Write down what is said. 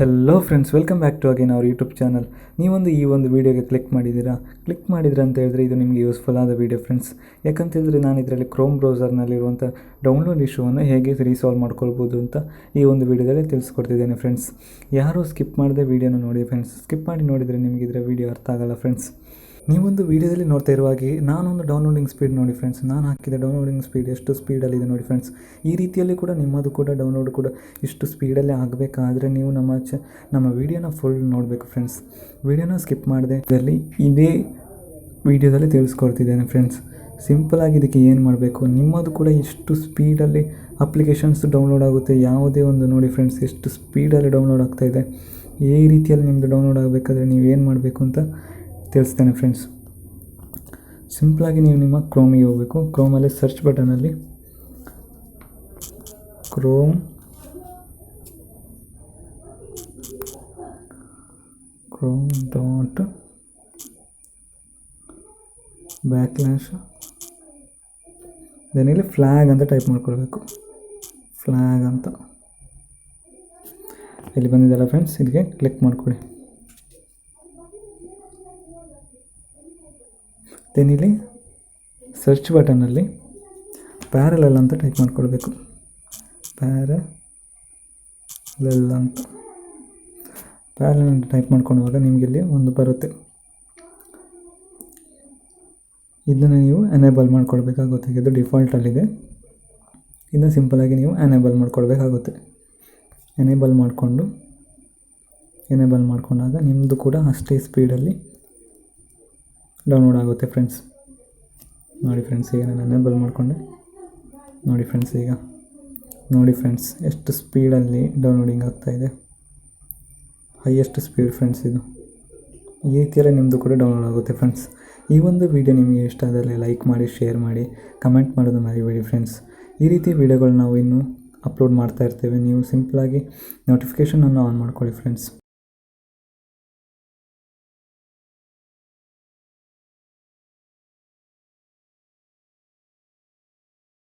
Hello friends, welcome back to again our YouTube channel. ನೀವೊಂದು ಈ ಒಂದು ವೀಡಿಯೋಗೆ ಕ್ಲಿಕ್ ಮಾಡಿದ್ರೆ ಅಂತ ಹೇಳಿದ್ರೆ ಇದು ನಿಮಗೆ ಯೂಸ್ಫುಲ್ ಆದ ವೀಡಿಯೋ ಫ್ರೆಂಡ್ಸ್. ಯಾಕಂತ ಹೇಳಿದ್ರೆ ನಾನು ಇದರಲ್ಲಿ ಕ್ರೋಮ್ ಬ್ರೌಸರ್ನಲ್ಲಿರುವಂಥ ಡೌನ್ಲೋಡ್ ಇಶ್ಯೂವನ್ನು ಹೇಗೆ ರೀಸಾಲ್ವ್ ಮಾಡ್ಕೊಳ್ಬೋದು ಅಂತ ಈ ಒಂದು ವೀಡಿಯೋದಲ್ಲಿ ತಿಳಿಸ್ಕೊಡ್ತಿದ್ದೇನೆ ಫ್ರೆಂಡ್ಸ್. ಯಾರೂ ಸ್ಕಿಪ್ ಮಾಡದೆ ವೀಡಿಯೋನ ನೋಡಿ ಫ್ರೆಂಡ್ಸ್. ಸ್ಕಿಪ್ ಮಾಡಿ ನೋಡಿದರೆ ನಿಮಗೆ ಇದರ ವೀಡಿಯೋ ಅರ್ಥ ಆಗಲ್ಲ ಫ್ರೆಂಡ್ಸ್. ನೀವೊಂದು ವೀಡಿಯೋದಲ್ಲಿ ನೋಡ್ತಾ ಇರುವಾಗೆ ನಾನೊಂದು ಡೌನ್ಲೋಡಿಂಗ್ ಸ್ಪೀಡ್ ನೋಡಿ ಫ್ರೆಂಡ್ಸ್. ನಾನು ಹಾಕಿದ ಡೌನ್ಲೋಡಿಂಗ್ ಸ್ಪೀಡ್ ಎಷ್ಟು ಸ್ಪೀಡಲ್ಲಿದೆ ನೋಡಿ ಫ್ರೆಂಡ್ಸ್. ಈ ರೀತಿಯಲ್ಲಿ ಕೂಡ ನಿಮ್ಮದು ಕೂಡ ಡೌನ್ಲೋಡ್ ಕೂಡ ಇಷ್ಟು ಸ್ಪೀಡಲ್ಲೇ ಆಗಬೇಕಾದ್ರೆ ನೀವು ನಮ್ಮ ವೀಡಿಯೋನ ಫುಲ್ ನೋಡಬೇಕು ಫ್ರೆಂಡ್ಸ್. ವೀಡಿಯೋನ ಸ್ಕಿಪ್ ಮಾಡದೆ ಇದರಲ್ಲಿ ಇದೇ ವೀಡಿಯೋದಲ್ಲಿ ತಿಳಿಸ್ಕೊಡ್ತಿದ್ದೇನೆ ಫ್ರೆಂಡ್ಸ್. ಸಿಂಪಲಾಗಿ ಇದಕ್ಕೆ ಏನು ಮಾಡಬೇಕು, ನಿಮ್ಮದು ಕೂಡ ಎಷ್ಟು ಸ್ಪೀಡಲ್ಲಿ ಅಪ್ಲಿಕೇಶನ್ಸ್ ಡೌನ್ಲೋಡ್ ಆಗುತ್ತೆ ಯಾವುದೇ ಒಂದು ನೋಡಿ ಫ್ರೆಂಡ್ಸ್, ಎಷ್ಟು ಸ್ಪೀಡಲ್ಲಿ ಡೌನ್ಲೋಡ್ ಆಗ್ತಾಯಿದೆ. ಈ ರೀತಿಯಲ್ಲಿ ನಿಮ್ಮದು ಡೌನ್ಲೋಡ್ ಆಗಬೇಕಾದ್ರೆ ನೀವೇನು ಮಾಡಬೇಕು ಅಂತ ತಿಳಿಸ್ತೇನೆ ಫ್ರೆಂಡ್ಸ್. ಸಿಂಪಲಾಗಿ ನೀವು ನಿಮ್ಮ ಕ್ರೋಮಿಗೆ ಹೋಗಬೇಕು. ಕ್ರೋಮಲ್ಲಿ ಸರ್ಚ್ ಬಟನಲ್ಲಿ ಕ್ರೋಮ್ / ಇಲ್ಲಿ ಫ್ಲ್ಯಾಗ್ ಅಂತ ಟೈಪ್ ಮಾಡ್ಕೊಳ್ಬೇಕು. ಫ್ಲ್ಯಾಗ್ ಅಂತ ಇಲ್ಲಿ ಬಂದಿದ್ದಲ್ಲ ಫ್ರೆಂಡ್ಸ್, ಇದಕ್ಕೆ ಕ್ಲಿಕ್ ಮಾಡ್ಕೊಳ್ಳಿ. ಇಲ್ಲಿ ಸರ್ಚ್ ಬಟನ್ನಲ್ಲಿ ಪ್ಯಾರಲಲ್ ಅಂತ ಟೈಪ್ ಮಾಡ್ಕೊಳ್ಬೇಕು. ಪ್ಯಾರಲಲ್ ಅಂತ ಟೈಪ್ ಮಾಡ್ಕೊಳ್ಳುವಾಗ ನಿಮಗೆ ಇಲ್ಲಿ ಒಂದು ಬರುತ್ತೆ. ಇದನ್ನು ನೀವು ಎನೇಬಲ್ ಮಾಡ್ಕೊಳ್ಬೇಕಾಗುತ್ತೆ. ಇದು ಡಿಫಾಲ್ಟಲ್ಲಿದೆ. ಇದನ್ನು ಸಿಂಪಲಾಗಿ ನೀವು ಎನೇಬಲ್ ಮಾಡ್ಕೊಳ್ಬೇಕಾಗುತ್ತೆ. ಎನೇಬಲ್ ಮಾಡ್ಕೊಂಡಾಗ ನಿಮ್ಮದು ಕೂಡ ಅಷ್ಟೇ ಸ್ಪೀಡಲ್ಲಿ ಡೌನ್ಲೋಡ್ ಆಗುತ್ತೆ ಫ್ರೆಂಡ್ಸ್. ನೋಡಿ ಫ್ರೆಂಡ್ಸ್, ಈಗ ನಾನು ಎನೇಬಲ್ ಮಾಡಿಕೊಂಡೆ. ನೋಡಿ ಫ್ರೆಂಡ್ಸ್ ಎಷ್ಟು ಸ್ಪೀಡಲ್ಲಿ ಡೌನ್ಲೋಡಿಂಗ್ ಆಗ್ತಾಯಿದೆ. ಹೈಯೆಸ್ಟ್ ಸ್ಪೀಡ್ ಫ್ರೆಂಡ್ಸ್ ಇದು. ಈ ರೀತಿಯಲ್ಲೇ ನಿಮ್ಮದು ಕೂಡ ಡೌನ್ಲೋಡ್ ಆಗುತ್ತೆ ಫ್ರೆಂಡ್ಸ್. ಈ ಒಂದು ವಿಡಿಯೋ ನಿಮಗೆ ಇಷ್ಟ ಆದಲ್ಲಿ ಲೈಕ್ ಮಾಡಿ, ಶೇರ್ ಮಾಡಿ, ಕಮೆಂಟ್ ಮಾಡೋದು ಮರಿಬೇಡಿ ಫ್ರೆಂಡ್ಸ್. ಈ ರೀತಿ ವಿಡಿಯೋಗಳು ನಾವು ಇನ್ನೂ ಅಪ್ಲೋಡ್ ಮಾಡ್ತಾ ಇರ್ತೇವೆ. ನೀವು ಸಿಂಪಲಾಗಿ ನೋಟಿಫಿಕೇಷನನ್ನು ಆನ್ ಮಾಡ್ಕೊಳ್ಳಿ ಫ್ರೆಂಡ್ಸ್.